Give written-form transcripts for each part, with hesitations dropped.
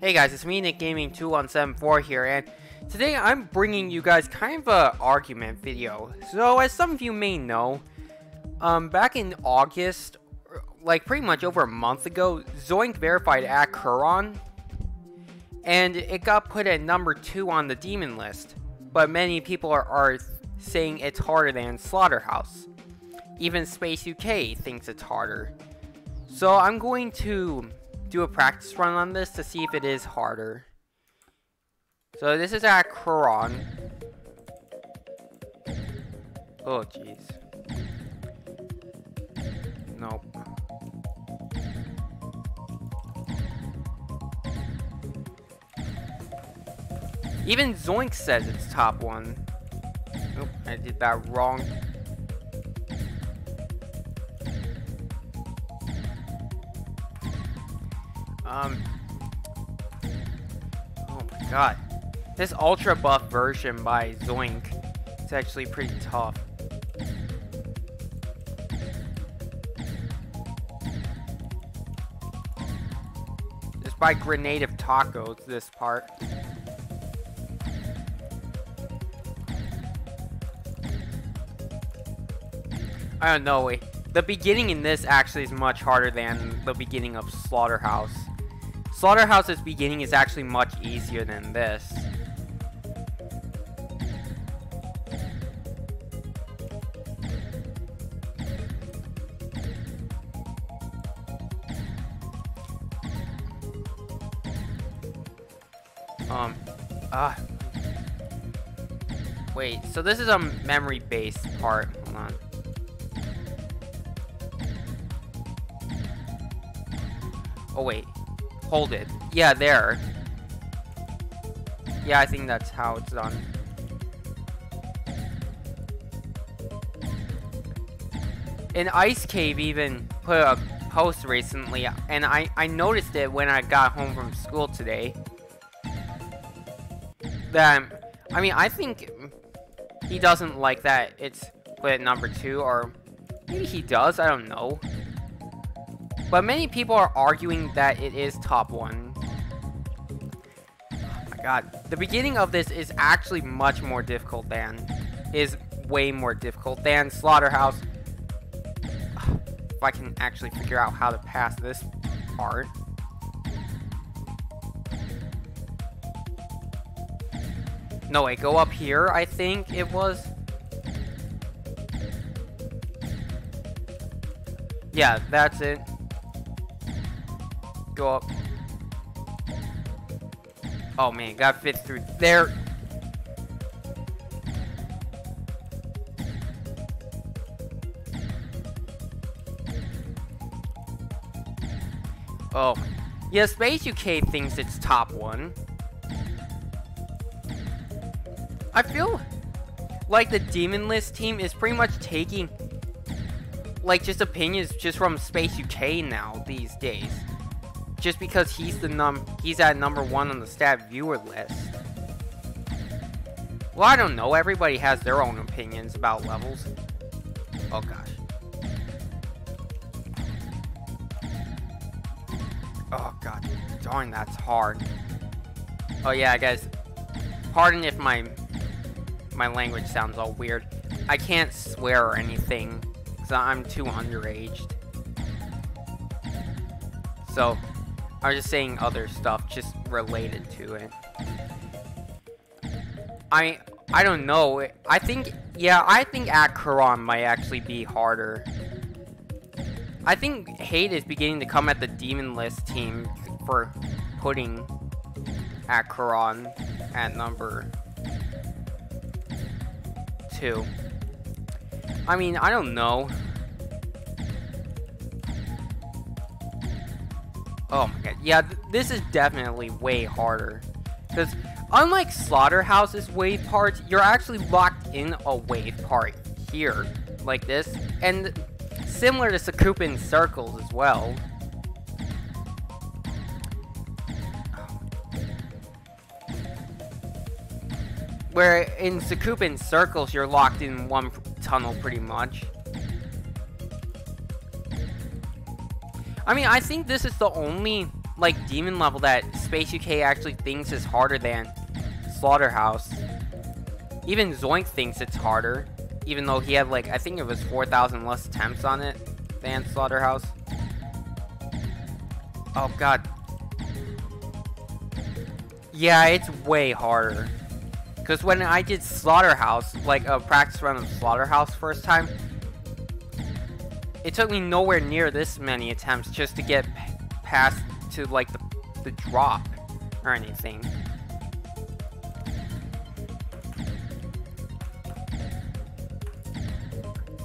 Hey guys, it's me, Nick Gaming 2174 here, and today I'm bringing you guys kind of a argument video. So, as some of you may know, back in August, like pretty much over a month ago, Zoink verified Acheron, and it got put at number 2 on the demon list. But many people are saying it's harder than Slaughterhouse. Even Space UK thinks it's harder. So I'm going to do a practice run on this to see if it is harder. So this is Acheron. Oh jeez. Nope. Even Zoink says it's top 1. Nope, I did that wrong. Oh my god. This ultra buff version by Zoink is actually pretty tough. It's by Grenade of Tacos, this part. I don't know, the beginning in this actually is much harder than the beginning of Slaughterhouse. Slaughterhouse's beginning is actually much easier than this. Wait, so this is a memory-based part. Hold on. Oh wait, hold it. Yeah, there. Yeah, I think that's how it's done. And Ice Cave even put a post recently, and I noticed it when I got home from school today. That, I mean, I think he doesn't like that it's put at number 2, or maybe he does, I don't know. But many people are arguing that it is top 1. Oh my god. The beginning of this is actually much more difficult than... is way more difficult than Slaughterhouse. If I can actually figure out how to pass this part. No, wait, go up here, I think it was. Yeah, that's it. Go up. Oh man, gotta fit through there. Oh. Yeah, Space UK thinks it's top 1. I feel like the Demonlist team is pretty much taking, like, just opinions just from Space UK now these days. Just because he's at number 1 on the stat viewer list. Well, I don't know. Everybody has their own opinions about levels. Oh gosh. Oh god, darn, that's hard. Oh yeah, guys. Pardon if my language sounds all weird. I can't swear or anything because I'm too underaged. So I was just saying other stuff just related to it. I don't know. I think Acheron might actually be harder. I think hate is beginning to come at the Demon List team for putting Acheron at number 2. I mean, I don't know. Oh my god, yeah, this is definitely way harder. Because unlike Slaughterhouse's wave parts, you're actually locked in a wave part here, like this. And similar to Sakupin Circles as well. Where in Sakupin Circles, you're locked in one tunnel pretty much. I mean, I think this is the only like demon level that Space UK actually thinks is harder than Slaughterhouse. Even Zoink thinks it's harder, even though he had like, I think it was 4,000 less attempts on it than Slaughterhouse. Oh god. Yeah, it's way harder. Because when I did Slaughterhouse, like a practice run of Slaughterhouse first time, it took me nowhere near this many attempts just to get past to like the drop or anything.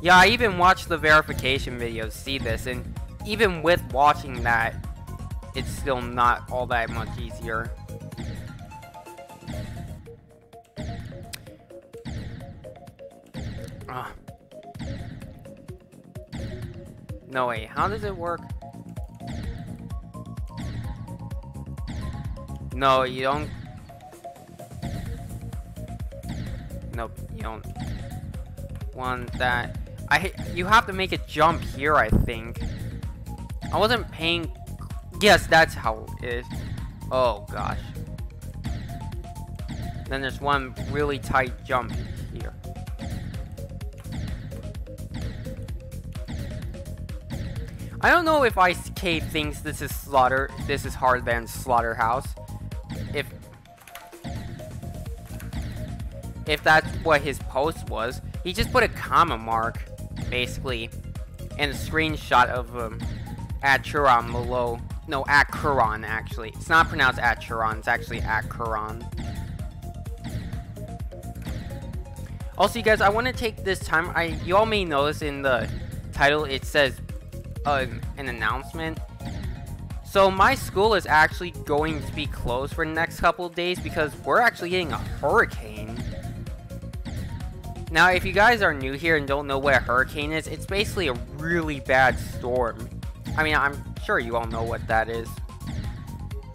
Yeah, I even watched the verification videos to see this, and even with watching that, it's still not all that much easier. No way, how does it work? No, you don't. Nope, you don't want that. You have to make a jump here, I think. I wasn't paying. Yes, that's how it is. Oh gosh. Then there's one really tight jump here. I don't know if IK thinks this is harder than Slaughterhouse. If that's what his post was. He just put a comma mark, basically, and a screenshot of Acheron below. No, Acheron, actually. It's not pronounced Acheron, it's actually Acheron. Also, you guys, I want to take this time. You all may notice in the title it says an announcement. So my school is actually going to be closed for the next couple of days because we're actually getting a hurricane. Now, if you guys are new here and don't know what a hurricane is, it's basically a really bad storm. I mean, I'm sure you all know what that is,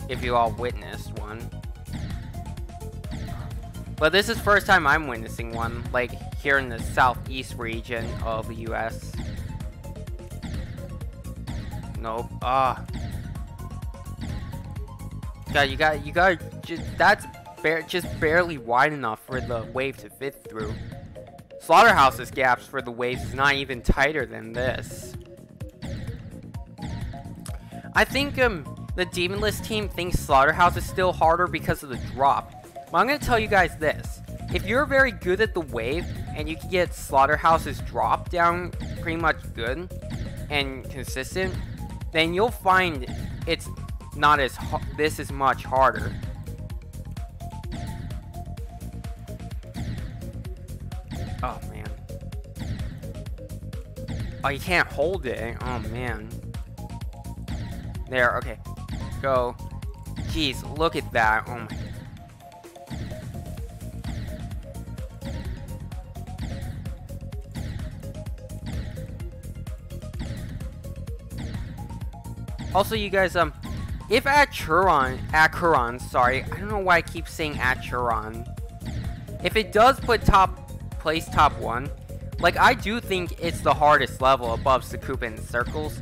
if you all witnessed one. But this is the first time I'm witnessing one, like, here in the southeast region of the US. Nope. God, you gotta, that's just barely wide enough for the wave to fit through. Slaughterhouse's gaps for the waves is not even tighter than this. I think the Demonlist team thinks Slaughterhouse is still harder because of the drop. But I'm gonna tell you guys this. If you're very good at the wave and you can get Slaughterhouse's drop down pretty much good and consistent, then you'll find it's not as this is much harder. Oh man. Oh, you can't hold it. Oh man. There, okay. Go. Jeez, look at that. Oh my. Also, you guys, if Acheron, sorry, I don't know why I keep saying Acheron. If it does put place top 1, like, I do think it's the hardest level above Sakupa and Circles.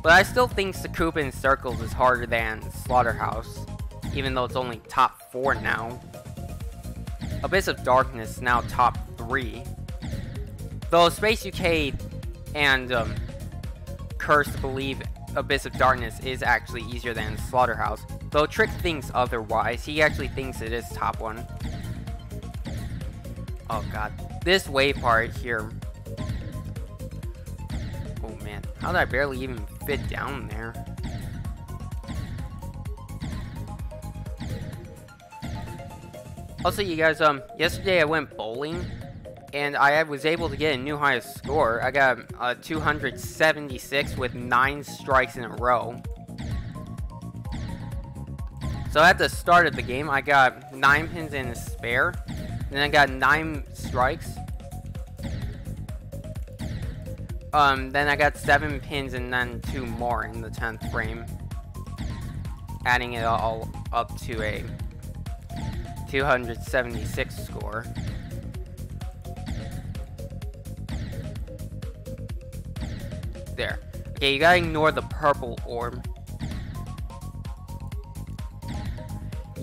But I still think Sakupa and Circles is harder than Slaughterhouse, even though it's only top 4 now. Abyss of Darkness is now top 3. Though Space UK and Curse believe Abyss of Darkness is actually easier than Slaughterhouse. Though Trick thinks otherwise. He actually thinks it is top 1. Oh god. This wave part here. Oh man. How did I barely even fit down there? Also, you guys, yesterday I went bowling, and I was able to get a new highest score. I got 276 with 9 strikes in a row. So at the start of the game, I got 9 pins in a spare, and then I got 9 strikes. Then I got 7 pins and then 2 more in the 10th frame, adding it all up to a 276 score. There. Okay, you gotta ignore the purple orb.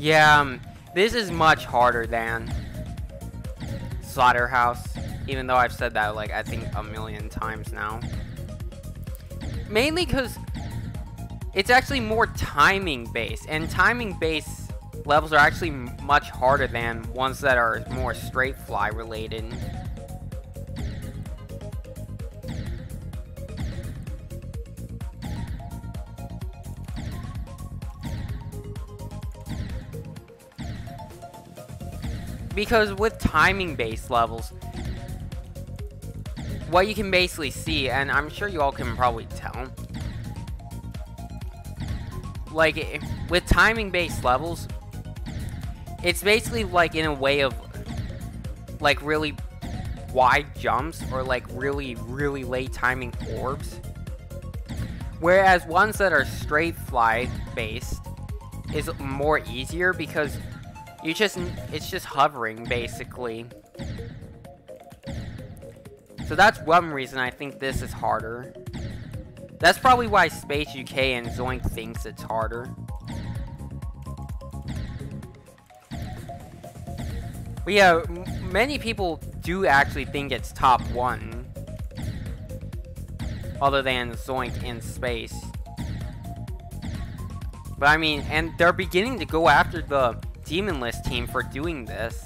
Yeah, this is much harder than Slaughterhouse, even though I've said that, like, I think a million times now. Mainly because it's actually more timing based, and timing based levels are actually much harder than ones that are more straight fly related. Because with timing based levels, what you can basically see, and I'm sure you all can probably tell, like, with timing based levels, it's basically like in a way of like really wide jumps or like really late timing orbs, whereas ones that are straight fly based is more easier because it's just hovering basically. So that's one reason I think this is harder. That's probably why Space UK and Zoink thinks it's harder. But yeah, many people do actually think it's top 1. Other than Zoink in Space. But I mean, and they're beginning to go after the Demonlist team for doing this.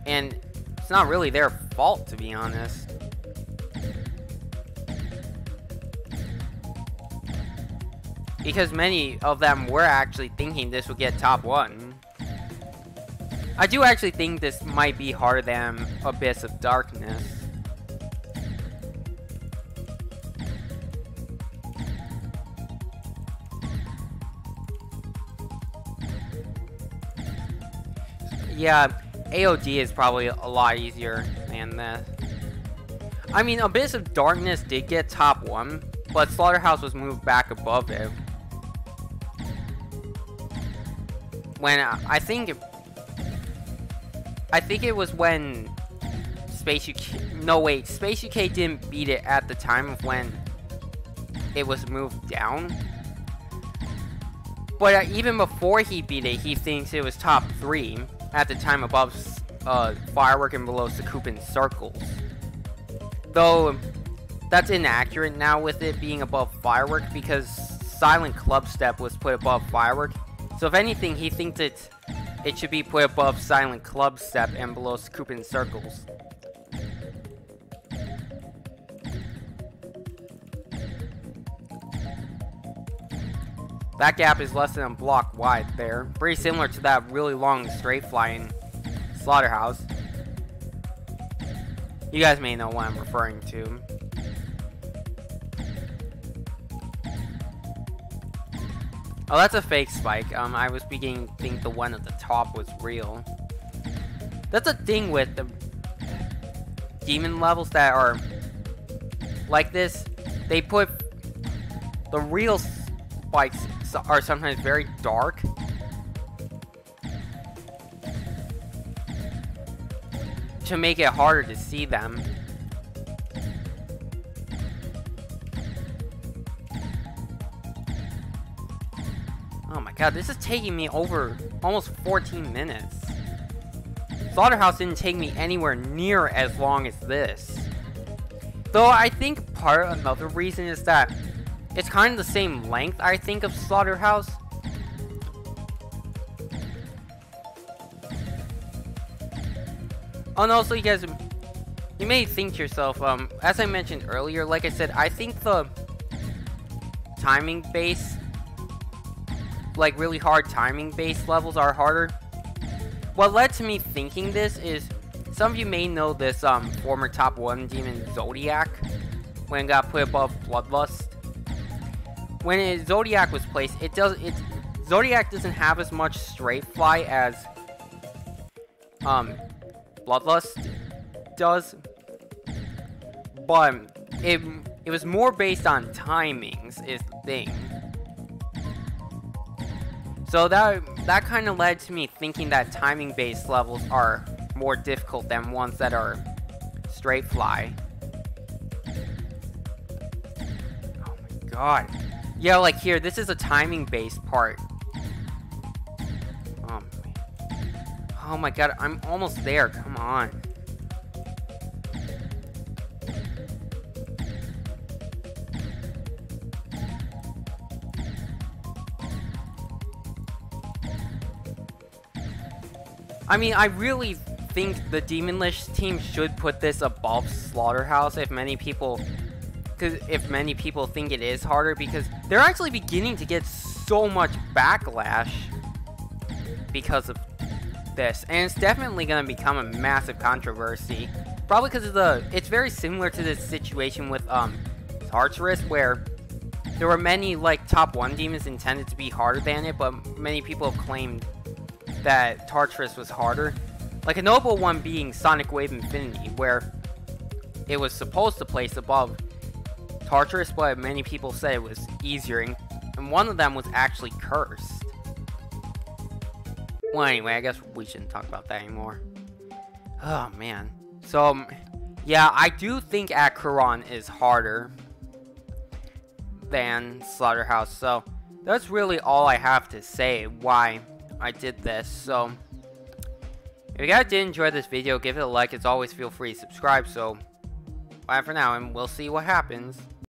And it's not really their fault, to be honest. Because many of them were actually thinking this would get top 1. I do actually think this might be harder than Abyss of Darkness. Yeah, AOD is probably a lot easier than this. I mean, Abyss of Darkness did get top 1, but Slaughterhouse was moved back above it. When I think it was when Space UK... No, wait, Space UK didn't beat it at the time of when it was moved down. But even before he beat it, he thinks it was top 3 at the time above Firework and below Sakupin Circles. Though, that's inaccurate now with it being above Firework because Silent Clubstep was put above Firework. So if anything, he thinks it should be put above Silent Clubstep and below Sakupin Circles. That gap is less than a block wide there. Pretty similar to that really long straight fly in Slaughterhouse. You guys may know what I'm referring to. Oh, that's a fake spike. I was beginning to think the one at the top was real. That's a thing with the demon levels that are like this. They put the real spikes are sometimes very dark. To make it harder to see them. Oh my god, this is taking me over almost 14 minutes. Slaughterhouse didn't take me anywhere near as long as this. Though I think another reason is that it's kind of the same length, I think, of Slaughterhouse. Oh, and also, you guys, you may think to yourself, as I mentioned earlier, like I said, I think the timing base, like really hard timing base levels are harder. What led to me thinking this is, some of you may know this former top 1 demon Zodiac, when it got put above Bloodlust. When Zodiac was placed, Zodiac doesn't have as much straight fly as Bloodlust does, but it was more based on timings is the thing. So that kind of led to me thinking that timing based levels are more difficult than ones that are straight fly. Oh my god. Yeah, like here, this is a timing based part. Oh my god, I'm almost there. Come on. I mean, I really think the Demonlist team should put this above Slaughterhouse if many people think it is harder, because they're actually beginning to get so much backlash because of this, and it's definitely going to become a massive controversy. Probably because of it's very similar to this situation with Tartarus, where there were many like top 1 demons intended to be harder than it, but many people have claimed that Tartarus was harder. Like a notable one being Sonic Wave Infinity, where it was supposed to place above Tartarus, but many people said it was easier, and one of them was actually cursed. Well, anyway, I guess we shouldn't talk about that anymore. Oh, man. So, yeah, I do think Acheron is harder than Slaughterhouse, so that's really all I have to say why I did this. So, if you guys did enjoy this video, give it a like. As always, feel free to subscribe. So, bye for now, and we'll see what happens.